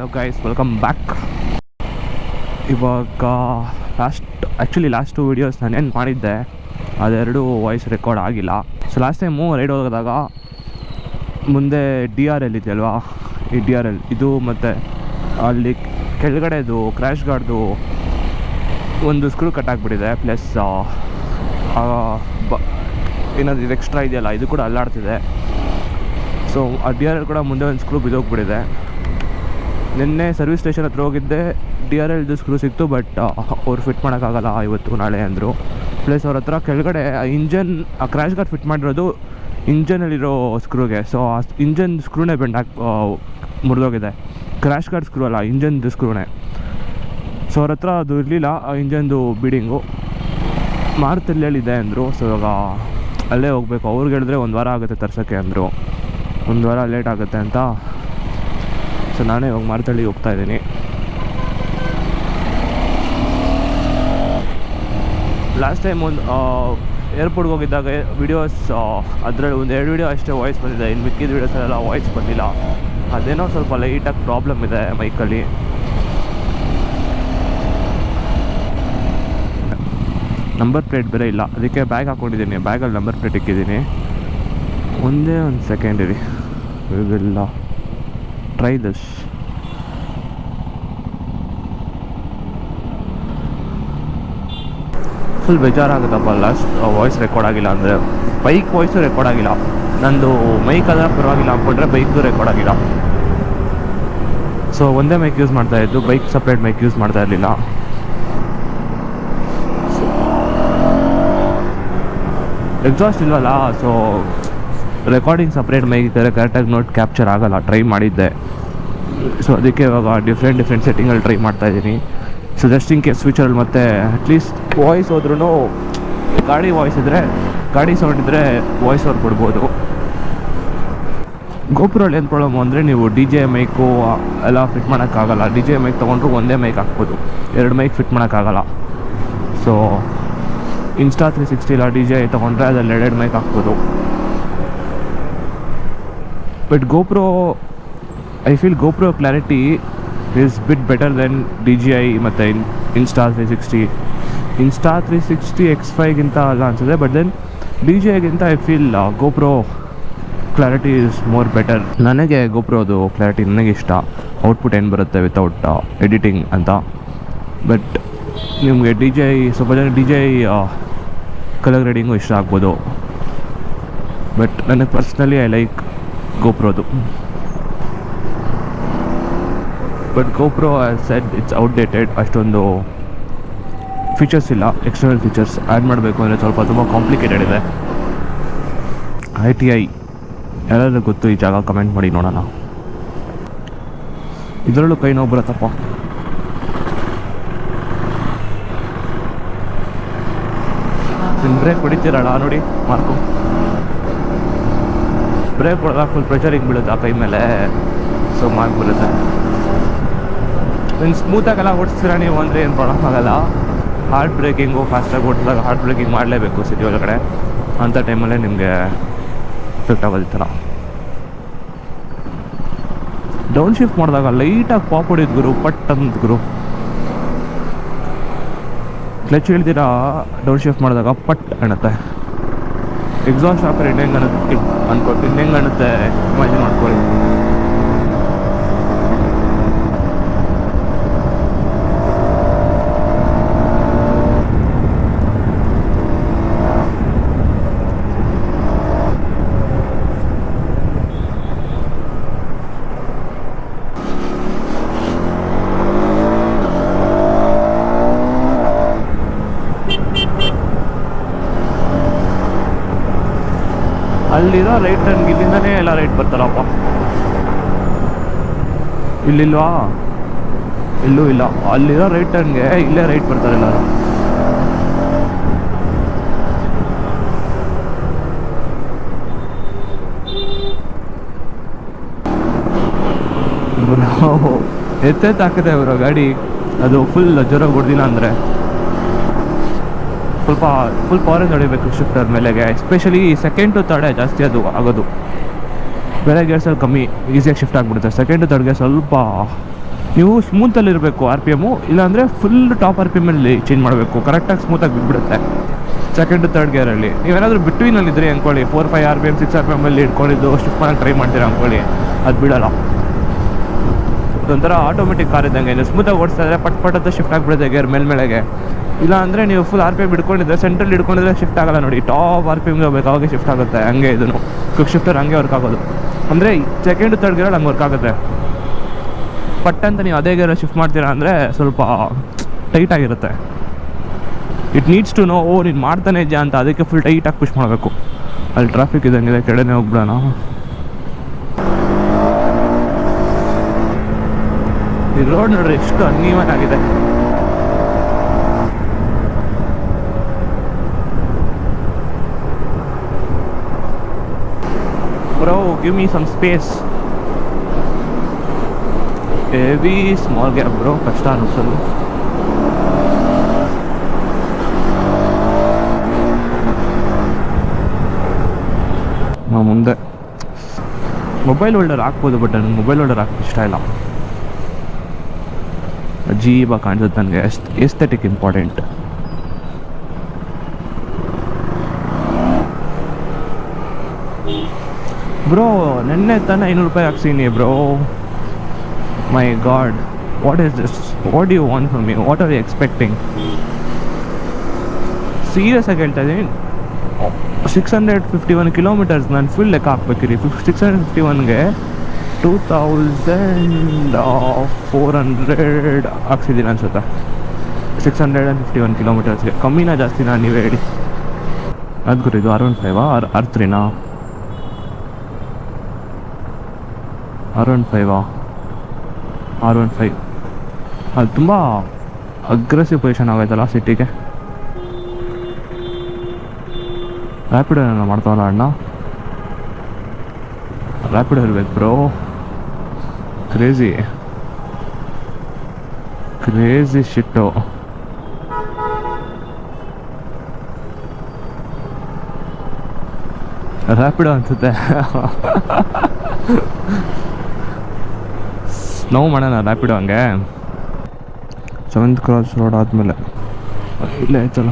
Hello guys, welcome back. ಇವಾಗ last 2 videos ನಾನೇನು ಮಾಡಿದ್ದೆ ಅದೆರಡು ವಾಯ್ಸ್ ರೆಕಾರ್ಡ್ ಆಗಿಲ್ಲ. ಸೊ ಲಾಸ್ಟ್ ಟೈಮು ರೈಡ್ ಹೋದಾಗ ಮುಂದೆ DRL ಇದೆಯಲ್ವಾ, ಈ DRL ಇದು ಮತ್ತು ಅಲ್ಲಿ ಕೆಳಗಡೆದು ಕ್ರ್ಯಾಶ್ ಗಾರ್ಡ್ದು ಒಂದು ಸ್ಕ್ರೂ ಕಟ್ ಆಗಿಬಿಟ್ಟಿದೆ. ಪ್ಲಸ್ ಏನಾದರೂ ಇದು ಎಕ್ಸ್ಟ್ರಾ ಇದೆಯಲ್ಲ, ಇದು ಕೂಡ ಅಲ್ಲಾಡ್ತಿದೆ. ಸೊ ಆ DRL ಕೂಡ ಮುಂದೆ ಒಂದು ಸ್ಕ್ರೂ ಬಿದ್ದೋಗ್ಬಿಟ್ಟಿದೆ. ನಿನ್ನೆ ಸರ್ವಿಸ್ ಸ್ಟೇಷನ್ ಹತ್ರ ಹೋಗಿದ್ದೆ, DRLದು ಸ್ಕ್ರೂ ಸಿಕ್ತು, ಬಟ್ ಅವ್ರು ಫಿಟ್ ಮಾಡೋಕ್ಕಾಗಲ್ಲ ಇವತ್ತು ನಾಳೆ ಅಂದರು. ಪ್ಲಸ್ ಅವ್ರ ಹತ್ರ ಕೆಳಗಡೆ ಆ ಕ್ರ್ಯಾಶ್ ಗಾರ್ಡ್ ಫಿಟ್ ಮಾಡಿರೋದು ಇಂಜನಲ್ಲಿರೋ ಸ್ಕ್ರೂಗೆ. ಸೊ ಆ ಇಂಜನ್ ಸ್ಕ್ರೂನೇ ಮುರಿದೋಗಿದೆ. ಕ್ರ್ಯಾಶ್ ಗಾರ್ಡ್ ಸ್ಕ್ರೂ ಅಲ್ಲ, ಇಂಜನ್ದು ಸ್ಕ್ರೂನೇ. ಸೊ ಅವ್ರ ಹತ್ರ ಅದು ಇರಲಿಲ್ಲ, ಆ ಇಂಜನ್ದು ಬೀಡಿಂಗು ಮಾರುತಳ್ಳಿಯಲ್ಲಿದೆ ಅಂದರು. ಸೊ ಇವಾಗ ಅಲ್ಲೇ ಹೋಗಬೇಕು. ಅವ್ರಿಗೆ ಹೇಳಿದ್ರೆ 1 ವಾರ ಆಗುತ್ತೆ ತರ್ಸೋಕ್ಕೆ ಅಂದರು, 1 ವಾರ ಲೇಟ್ ಆಗುತ್ತೆ ಅಂತ. ಸೊ ನಾನೇ ಇವಾಗ ಮಾರುತಳ್ಳಿಗೆ ಹೋಗ್ತಾಯಿದ್ದೀನಿ. ಲಾಸ್ಟ್ ಟೈಮ್ ಒಂದು ಏರ್ಪೋರ್ಟ್ಗೆ ಹೋಗಿದ್ದಾಗ ವೀಡಿಯೋಸ್, ಅದರಲ್ಲಿ ಒಂದು 2 ವೀಡಿಯೋ ಅಷ್ಟೇ ವಾಯ್ಸ್ ಬಂದಿದೆ. ಇನ್ನು ಮಿಕ್ಕಿದ ವೀಡಿಯೋಸಲ್ಲೆಲ್ಲ ವಾಯ್ಸ್ ಬಂದಿಲ್ಲ. ಅದೇನೋ ಸ್ವಲ್ಪ ಲೈಟಾಗಿ ಪ್ರಾಬ್ಲಮ್ ಇದೆ ಮೈಕಲ್ಲಿ. ನಂಬರ್ ಪ್ಲೇಟ್ ಬೇರೆ ಇಲ್ಲ, ಅದಕ್ಕೆ ಬ್ಯಾಗ್ ಹಾಕ್ಕೊಂಡಿದ್ದೀನಿ. ಬ್ಯಾಗಲ್ಲಿ ನಂಬರ್ ಪ್ಲೇಟ್ ಇಕ್ಕಿದ್ದೀನಿ. ಒಂದೇ ಒಂದು ಸೆಕೆಂಡ್ ಇರಿ, ಇಲ್ಲ ಟ್ರೈ ದಿಸ್. ಫುಲ್ ಬೇಜಾರಾಗುತ್ತಪ್ಪ ಲಾಸ್ಟ್ ವಾಯ್ಸ್ ರೆಕಾರ್ಡ್ ಆಗಿಲ್ಲ ಅಂದರೆ. ಬೈಕ್ ವಾಯ್ಸು ರೆಕಾರ್ಡ್ ಆಗಿಲ್ಲ, ನಂದು ಮೈಕ್ ಅದರ ಪರವಾಗಿಲ್ಲ ಅಂದ್ಕೊಂಡ್ರೆ ಬೈಕ್ದು ರೆಕಾರ್ಡ್ ಆಗಿಲ್ಲ. ಸೊ ಒಂದೇ ಮೈಕ್ ಯೂಸ್ ಮಾಡ್ತಾಯಿದ್ದು, ಬೈಕ್ ಸಪ್ರೇಟ್ ಮೈಕ್ ಯೂಸ್ ಮಾಡ್ತಾ ಇರಲಿಲ್ಲ. ಎಕ್ಸಾಸ್ಟ್ ಇಲ್ವಲ್ಲ, ಸೊ ರೆಕಾರ್ಡಿಂಗ್ ಸಪ್ರೇಟ್ ಮೈಕ್ ಇದ್ದರೆ ಕರೆಕ್ಟಾಗಿ ನೋಟ್ ಕ್ಯಾಪ್ಚರ್ ಆಗೋಲ್ಲ. ಟ್ರೈ ಮಾಡಿದ್ದೆ, ಸೊ ಅದಕ್ಕೆ ಇವಾಗ ಡಿಫ್ರೆಂಟ್ ಸೆಟ್ಟಿಂಗಲ್ಲಿ ಟ್ರೈ ಮಾಡ್ತಾಯಿದ್ದೀನಿ. ಸೊ ಜಸ್ಟ್ ಇನ್ ಕೇಸ್ ಫ್ಯೂಚರಲ್ಲಿ ಮತ್ತೆ ಅಟ್ಲೀಸ್ಟ್ ವಾಯ್ಸ್ ಹೋದ್ರೂ ಗಾಡಿ ವಾಯ್ಸ್ ಇದ್ದರೆ, ಗಾಡಿ ಸೌಂಡ್ ಇದ್ದರೆ ವಾಯ್ಸ್ ಓವರ್ ಕೊಡ್ಬೋದು. ಗೋಪುರಲ್ಲಿ ಏನು ಪ್ರಾಬ್ಲಮ್ ಅಂದರೆ, ನೀವು DJ ಮೈಕು ಎಲ್ಲ ಫಿಟ್ ಮಾಡೋಕ್ಕಾಗಲ್ಲ. DJ ಮೈಕ್ ತೊಗೊಂಡ್ರು ಒಂದೇ ಮೈಕ್ ಹಾಕ್ಬೋದು, 2 ಮೈಕ್ ಫಿಟ್ ಮಾಡೋಕ್ಕಾಗಲ್ಲ. ಸೊ Insta360 ಇಲ್ಲ DJI ತೊಗೊಂಡ್ರೆ ಅದ್ರಲ್ಲಿ 2 ಮೈಕ್ ಹಾಕ್ಬೋದು. But I feel GoPro clarity is bit better than DJI ಮತ್ತು Insta360. Insta360 X5ಗಿಂತ ಅಲ್ಲ ಅನಿಸುತ್ತೆ, ಬಟ್ ದೆನ್ DJIಗಿಂತ I feel GoPro clarity is more better. ನನಗೆ GoProದು ಕ್ಲಾರಿಟಿ ನನಗೆ ಇಷ್ಟ. ಔಟ್ಪುಟ್ ಏನು ಬರುತ್ತೆ ವಿತೌಟ್ ಎಡಿಟಿಂಗ್ ಅಂತ. ಬಟ್ ನಿಮಗೆ ಸ್ವಲ್ಪ ಜನ DJI ಕಲರ್ ಗ್ರೇಡಿಂಗು ಇಷ್ಟ ಆಗ್ಬೋದು. ಬಟ್ ನನಗೆ ಪರ್ಸ್ನಲಿ ಐ ಲೈಕ್ GoProದು. But GoPro as said it's outdated. ಅಷ್ಟೊಂದು ಫೀಚರ್ಸ್ ಇಲ್ಲ. ಎಕ್ಸ್ಟರ್ನಲ್ ಫೀಚರ್ಸ್ ಆ್ಯಡ್ ಮಾಡಬೇಕು ಅಂದರೆ ತುಂಬ ಕಾಂಪ್ಲಿಕೇಟೆಡ್ ಇದೆ. ITI ಯಾರಾದ್ರೂ ಗೊತ್ತು ಈ ಜಾಗ ಕಮೆಂಟ್ ಮಾಡಿ ನೋಡೋಣ. ಇದರಲ್ಲೂ ಕೈ ನೋವು ಬರುತ್ತಪ್ಪ. ಬ್ರೇಕ್ ಹೊಡಿತೀರಲ್ಲ ನೋಡಿ ಮಾರ್ಕು, ಬ್ರೇಕ್ ಹೊಡೆದಾಗ ಫುಲ್ ಪ್ರೆಷರಿಗೆ ಬೀಳುತ್ತೆ ಆ ಕೈ ಮೇಲೆ. ಸೊ ಮಾರ್ಕ್ ಬರುತ್ತೆ. ಇನ್ನು ಸ್ಮೂತಾಗೆಲ್ಲ ಓಡಿಸ್ತೀರ ನೀವು ಅಂದರೆ ಏನು ಪ್ರಾಬ್ಲಮ್ ಆಗೋಲ್ಲ. ಹಾರ್ಡ್ ಬ್ರೇಕಿಂಗು ಫಾಸ್ಟಾಗಿ ಓಡಿಸಿದಾಗ ಹಾರ್ಡ್ ಬ್ರೇಕಿಂಗ್ ಮಾಡಲೇಬೇಕು ಸಿಟಿ ಒಳಗಡೆ. ಅಂಥ ಟೈಮಲ್ಲೇ ನಿಮಗೆ ಎಫೆಕ್ಟ್ ಆಗೋದಿತ್ತಲ್ಲ. ಡೌನ್ ಶಿಫ್ಟ್ ಮಾಡಿದಾಗ ಲೈಟಾಗಿ ಪಾಪ್ ಹೊಡಿದ್ ಗುರು, ಪಟ್ ಅಂದ್ ಗುರು. ಕ್ಲಚ್ ಹಿಡ್ದಿರ ಡೌನ್ ಶಿಫ್ಟ್ ಮಾಡಿದಾಗ ಪಟ್ ಅನ್ನುತ್ತೆ. ಎಕ್ಸಾಸ್ಟ್ ಹಾಕರ್ ಇನ್ನೆಂಗೆ ಅನ್ನುತ್ತೆ ಇಮ್ಯಾಜಿನ್ ಮಾಡ್ಕೊಳ್ಳಿ. ಅಲ್ಲಿರೋ ರೈಟ್ ಟರ್ನ್ಗೆ ಇಲ್ಲಿಂದನೇ ಎಲ್ಲ ರೈಟ್ ಬರ್ತಾರಪ್ಪ. ಇಲ್ಲಿಲ್ವಾ? ಇಲ್ಲೂ ಇಲ್ಲ. ಅಲ್ಲಿರೋ ರೈಟ್ ಟರ್ನ್ಗೆ ಇಲ್ಲೇ ರೈಟ್ ಬರ್ತಾರೆ ಎಲ್ಲರೂ. ಎತ್ತೆತ್ತಾಕತ್ತೆ ಅವರ ಗಾಡಿ. ಅದು ಫುಲ್ ಜೋರಾಗಿ ಹೊಡೆದಿಲ್ಲ ಅಂದರೆ ಫುಲ್ ಪವರಿಂದ ಹೊಡಿಬೇಕು ಶಿಫ್ಟರ್ ಮೇಲೆಗೆ. ಎಸ್ಪೆಷಲಿ ಸೆಕೆಂಡ್ ಟು ತರ್ಡೇ ಜಾಸ್ತಿ ಅದು ಆಗೋದು. ಬೇರೆ ಗೇರ್ಸಲ್ಲಿ ಕಮ್ಮಿ ಈಸಿಯಾಗಿ ಶಿಫ್ಟ್ ಆಗಿಬಿಡುತ್ತೆ. ಸೆಕೆಂಡ್ ಟು ತರ್ಡ್ಗೆ ಸ್ವಲ್ಪ ನೀವು ಸ್ಮೂತಲ್ಲಿ ಇರಬೇಕು ಆರ್ ಪಿ ಎಮ್ಮು, ಇಲ್ಲಾಂದರೆ ಫುಲ್ ಟಾಪ್ ಆರ್ ಪಿ ಎಮ್ಮಲ್ಲಿ ಚೇಂಜ್ ಮಾಡಬೇಕು. ಕರೆಕ್ಟಾಗಿ ಸ್ಮೂತಾಗಿ ಬಿಟ್ಬಿಡುತ್ತೆ ಸೆಕೆಂಡ್ ಥರ್ಡ್ ಗೇರಲ್ಲಿ. ನೀವೇನಾದರೂ ಬಿಟ್ವೀನಲ್ಲಿದ್ದರೆ ಅಂದ್ಕೊಳ್ಳಿ, 4-5 R P M 6 R P ಎಮ್ಮಲ್ಲಿ ಇಟ್ಕೊಂಡಿದ್ದು ಶಿಫ್ಟ್ ಮಾಡೋಕ್ಕೆ ಟ್ರೈ ಮಾಡ್ತೀರಾ ಅಂದ್ಕೊಳ್ಳಿ, ಅದು ಬಿಡೋಲ್ಲ. ಇದೊಂಥರ ಆಟೋಮೆಟಿಕ್ ಕಾರ್ ಇದ್ದಂಗೆ, ನೀವು ಸ್ಮೂತಾಗಿ ಓಡಿಸ್ತಾ ಇದ್ದರೆ ಪಟ್ ಅಂತ ಶಿಫ್ಟ್ ಆಗಿಬಿಡುತ್ತೆ ಗೇರ್ ಮೇಲ್ಮೆಳೆಗೆ. ಇಲ್ಲ ಅಂದರೆ ನೀವು ಫುಲ್ ಆರ್ ಪಿ ಎಮ್ ಹಿಡ್ಕೊಂಡಿದ್ರೆ ಸೆಂಟ್ರಲ್ಲಿ ಹಿಡ್ಕೊಂಡಿದ್ರೆ ಶಿಫ್ಟ್ ಆಗೋಲ್ಲ ನೋಡಿ, ಟಾಪ್ ಆರ್ ಪಿ ಎಮ್ಗೆ ಹೋಗ್ಬೇಕು, ಅವಾಗೆ ಶಿಫ್ಟ್ ಆಗುತ್ತೆ. ಹಂಗೆ ಇದನ್ನು ಕ್ವಿಕ್ ಶಿಫ್ಟರ್ ಹಂಗೆ ವರ್ಕ್ ಆಗೋದು, ಅಂದರೆ ಸೆಕೆಂಡ್ ಥರ್ಡ್ ಗೇರಲ್ಲಿ ಹಂಗೆ ವರ್ಕ್ ಆಗುತ್ತೆ. ಪಟ್ ಅಂತ ನೀವು ಅದೇ ಗೇರಲ್ಲಿ ಶಿಫ್ಟ್ ಮಾಡ್ತೀರಾ ಅಂದರೆ ಸ್ವಲ್ಪ ಟೈಟಾಗಿರುತ್ತೆ. ಇಟ್ ನೀಡ್ಸ್ ಟು ನೋ, ಓ ನೀನು ಮಾಡ್ತಾನೆ ಇದೆಯಾ ಅಂತ, ಅದಕ್ಕೆ ಫುಲ್ ಟೈಟಾಗಿ ಪುಷ್ ಮಾಡಬೇಕು. ಅಲ್ಲಿ ಟ್ರಾಫಿಕ್ ಇದ್ದಂಗಿದೆ, ಕೆಳಗೆ ಹೋಗ್ಬಿಡೋಣ. ಈ ರೋಡ್ ನೋಡ್ರಿ ಎಷ್ಟು ಅನ್ಈವನ್ ಆಗಿದೆ. Bro give me some space. Heavy small gap bro, ಕಷ್ಟ ಅನಿಸೋದು. ನಾವು ಮುಂದೆ ಮೊಬೈಲ್ ಹೋಲ್ಡರ್ ಹಾಕ್ಬೋದು, ಬಟ್ ನನಗೆ ಮೊಬೈಲ್ ಹೋಲ್ಡರ್ ಹಾಕಕ್ಕೆ ಇಷ್ಟ ಇಲ್ಲ. ಅಜೀಬಾಗಿ ಕಾಣಿಸುತ್ತೆ ನನಗೆ. Aesthetic important. ಬ್ರೋ ನೆನ್ನೆ ತಾನೆ 500 ರೂಪಾಯಿ ಹಾಕ್ಸೀನಿ bro. My God, what is this? What do you want from me? What are you expecting? Serious ಆಗಿ ಹೇಳ್ತಾ ಇದ್ದೀನಿ. 651 ಕಿಲೋಮೀಟರ್ಸ್ ನಾನು ಫುಲ್ ಲೆಕ್ಕ ಹಾಕ್ಬೇಕಿರಿ. 651ಗೆ 2400 ಹಾಕ್ಸಿದ್ದೀನಿ ಅನ್ಸುತ್ತೆ. 651 ಕಿಲೋಮೀಟರ್ಸ್ಗೆ ಕಮ್ಮಿನಾ ಜಾಸ್ತಿನಾ ನೀವೇ ಹೇಳಿ. ಅದು ಗುರು, ಇದು R15 R3ನಾ? R15 ಅದು ತುಂಬ ಅಗ್ರೆಸಿವ್ ಪೊಸಿಷನ್ ಆಗೈತಲ್ಲ ಸಿಟಿಗೆ. ರ್ಯಾಪಿಡೋ ಏನೋ ಮಾಡ್ತಾವಲ್ಲ ಅಣ್ಣ, ರ್ಯಾಪಿಡೋ ಇರ್ಬೇಕು ಬ್ರೋ. ಕ್ರೇಜಿ ಶಿಟ್ಟು. ರ್ಯಾಪಿಡೋ ಅನ್ಸುತ್ತೆ. ನಾವು ಮಾಡೋಣ ರ್ಯಾಪಿಡೋ ಹಂಗೆ. 7th ಕ್ರಾಸ್ ರೋಡ್ ಆದಮೇಲೆ ಇಲ್ಲೇ ಆಯ್ತಲ್ಲ.